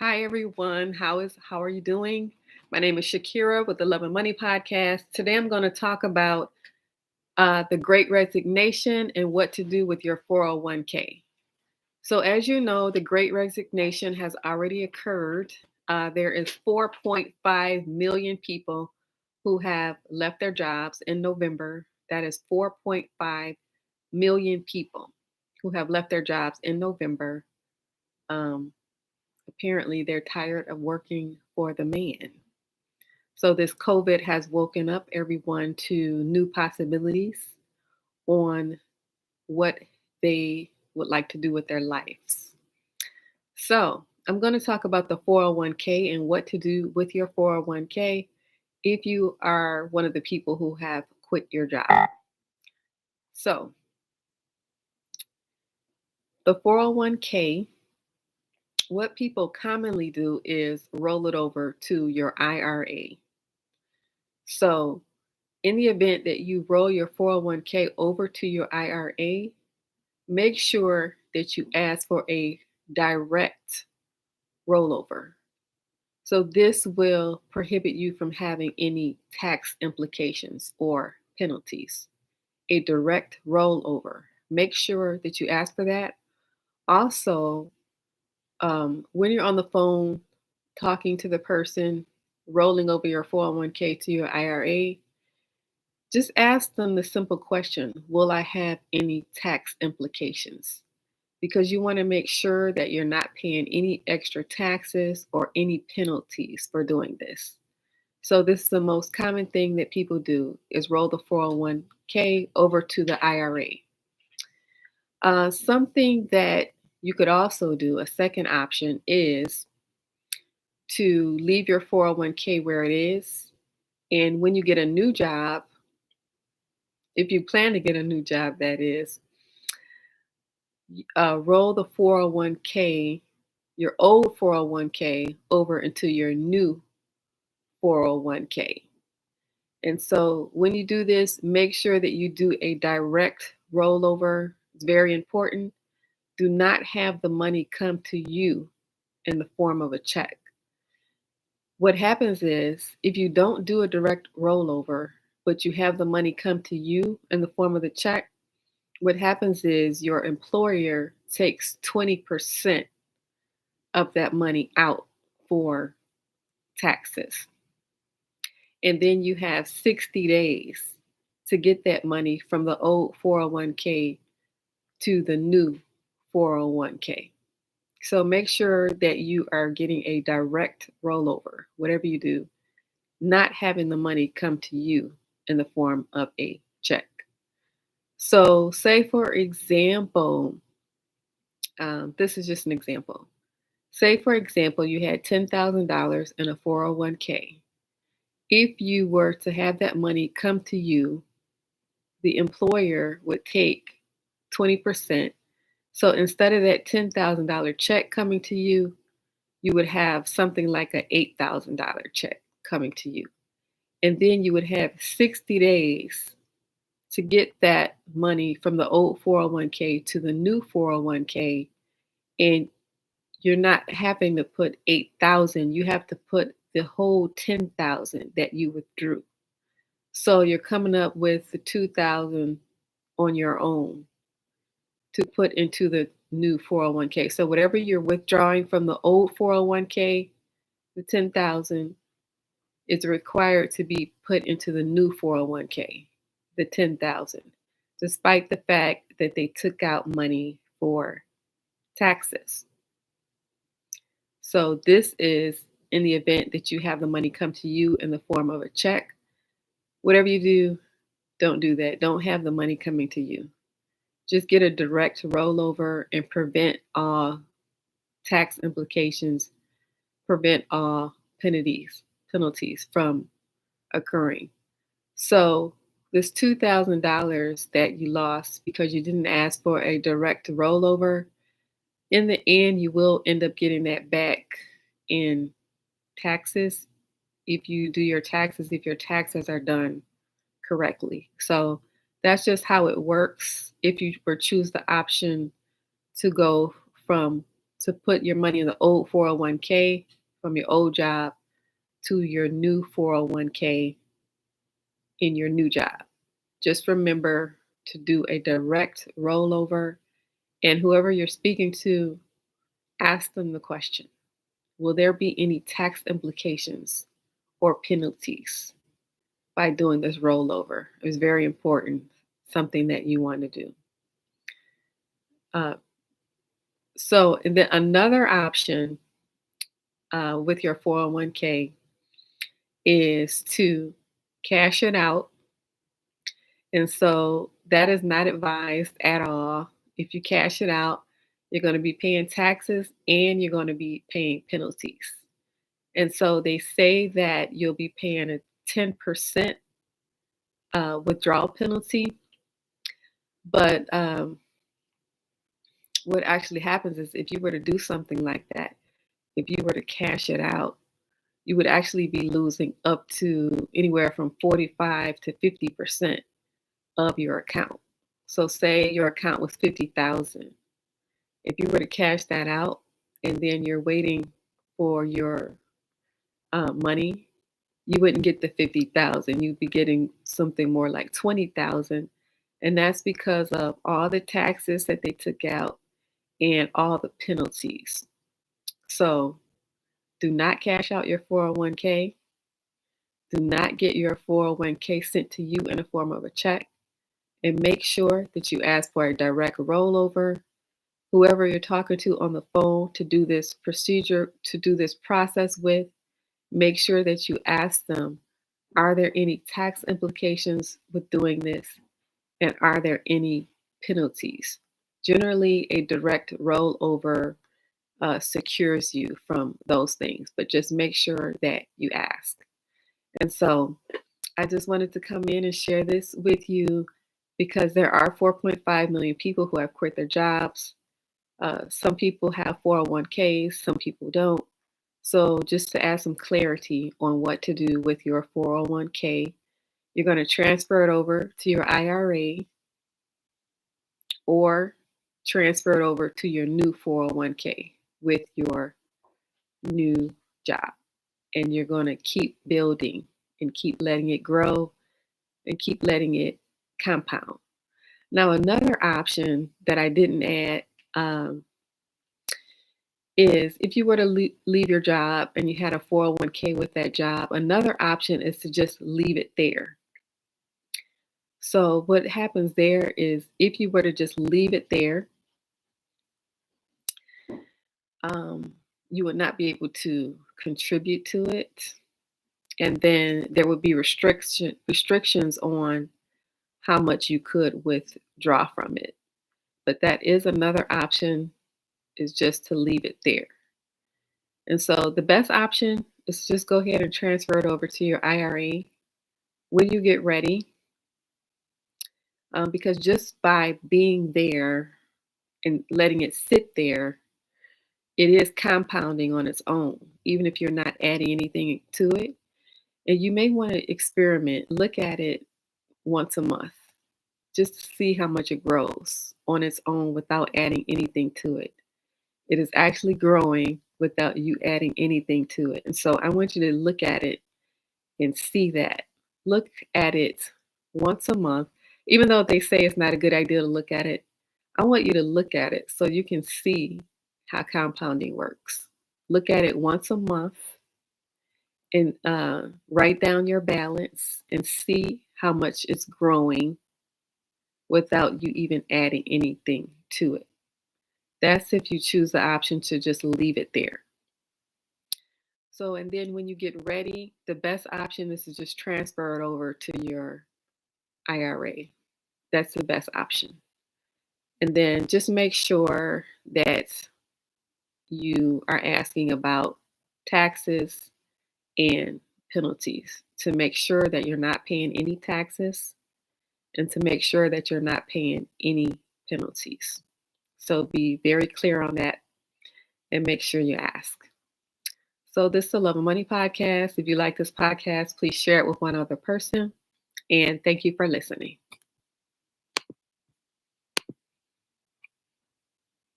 Hi everyone. How are you doing? My name is Shakira with the Love and Money podcast. Today I'm going to talk about the Great Resignation and what to do with your 401k. So as you know, the Great Resignation has already occurred. There is 4.5 million people who have left their jobs in November. That is 4.5 million people who have left their jobs in November. Um, Apparently they're tired of working for the man. So this COVID has woken up everyone to new possibilities on what they would like to do with their lives. So I'm going to talk about the 401k and what to do with your 401k if you are one of the people who have quit your job. So the 401k, what people commonly do is roll it over to your IRA. So in the event that you roll your 401k over to your IRA, make sure that you ask for a direct rollover. So this will prohibit you from having any tax implications or penalties. A direct rollover. Make sure that you ask for that. Also, when you're on the phone talking to the person rolling over your 401k to your IRA, just ask them the simple question, will I have any tax implications? Because you want to make sure that you're not paying any extra taxes or any penalties for doing this. So this is the most common thing that people do is roll the 401k over to the IRA. Something that you could also do, a second option, is to leave your 401k where it is. And when you get a new job, if you plan to get a new job, that is, roll the 401k, your old 401k, over into your new 401k. And so when you do this, make sure that you do a direct rollover. It's very important. Do not have the money come to you in the form of a check. What happens is if you don't do a direct rollover, but you have the money come to you in the form of the check, what happens is your employer takes 20% of that money out for taxes. And then you have 60 days to get that money from the old 401k to the new 401k. So make sure that you are getting a direct rollover, whatever you do, not having the money come to you in the form of a check. So, say for example, this is just an example. Say for example, you had $10,000 in a 401k. If you were to have that money come to you, the employer would take 20%. So instead of that $10,000 check coming to you, you would have something like an $8,000 check coming to you. And then you would have 60 days to get that money from the old 401k to the new 401k. And you're not having to put 8,000, you have to put the whole 10,000 that you withdrew. So you're coming up with the 2,000 on your own to put into the new 401k. So whatever you're withdrawing from the old 401k, the 10,000 is required to be put into the new 401k, the 10,000, despite the fact that they took out money for taxes. So this is in the event that you have the money come to you in the form of a check. Whatever you do, don't do that. Don't have the money coming to you. Just get a direct rollover and prevent all tax implications, prevent all penalties from occurring. So this $2,000 that you lost because you didn't ask for a direct rollover, in the end, you will end up getting that back in taxes if you do your taxes, if your taxes are done correctly. So that's just how it works if you were choose the option to go from to put your money in the old 401k from your old job to your new 401k in your new job. Just remember to do a direct rollover, and whoever you're speaking to, ask them the question: will there be any tax implications or penalties by doing this rollover? It's very important, something that you want to do. Uh, and then another option with your 401k is to cash it out. And so that is not advised at all. If you cash it out, you're going to be paying taxes and you're going to be paying penalties. And so they say that you'll be paying a 10% withdrawal penalty. But what actually happens is if you were to do something like that, if you were to cash it out, you would actually be losing up to anywhere from 45 to 50% of your account. So say your account was 50,000. If you were to cash that out and then you're waiting for your money, you wouldn't get the 50,000. You'd be getting something more like 20,000. And that's because of all the taxes that they took out and all the penalties. So do not cash out your 401k. Do not get your 401k sent to you in the form of a check. And make sure that you ask for a direct rollover. Whoever you're talking to on the phone to do this procedure, to do this process with, make sure that you ask them, are there any tax implications with doing this? And are there any penalties? Generally, a direct rollover secures you from those things, but just make sure that you ask. And so I just wanted to come in and share this with you because there are 4.5 million people who have quit their jobs. Some people have 401ks, some people don't. So just to add some clarity on what to do with your 401k, you're going to transfer it over to your IRA or transfer it over to your new 401k with your new job. And you're going to keep building and keep letting it grow and keep letting it compound. Now, another option that I didn't add is if you were to leave your job and you had a 401k with that job, another option is to just leave it there. So what happens there is if you were to just leave it there, you would not be able to contribute to it. And then there would be restrictions on how much you could withdraw from it. But that is another option, is just to leave it there. And so the best option is just go ahead and transfer it over to your IRA when you get ready. Because just by being there and letting it sit there, it is compounding on its own, even if you're not adding anything to it. And you may want to experiment, look at it once a month, just to see how much it grows on its own without adding anything to it. It is actually growing without you adding anything to it. And so I want you to look at it and see that. Look at it once a month. Even though they say it's not a good idea to look at it, I want you to look at it so you can see how compounding works. Look at it once a month and write down your balance and see how much it's growing without you even adding anything to it. That's if you choose the option to just leave it there. So, and then when you get ready, the best option is to just transfer it over to your IRA. That's the best option. And then just make sure that you are asking about taxes and penalties to make sure that you're not paying any taxes and to make sure that you're not paying any penalties. So be very clear on that and make sure you ask. So this is the Love and Money Podcast. If you like this podcast, please share it with one other person. And thank you for listening.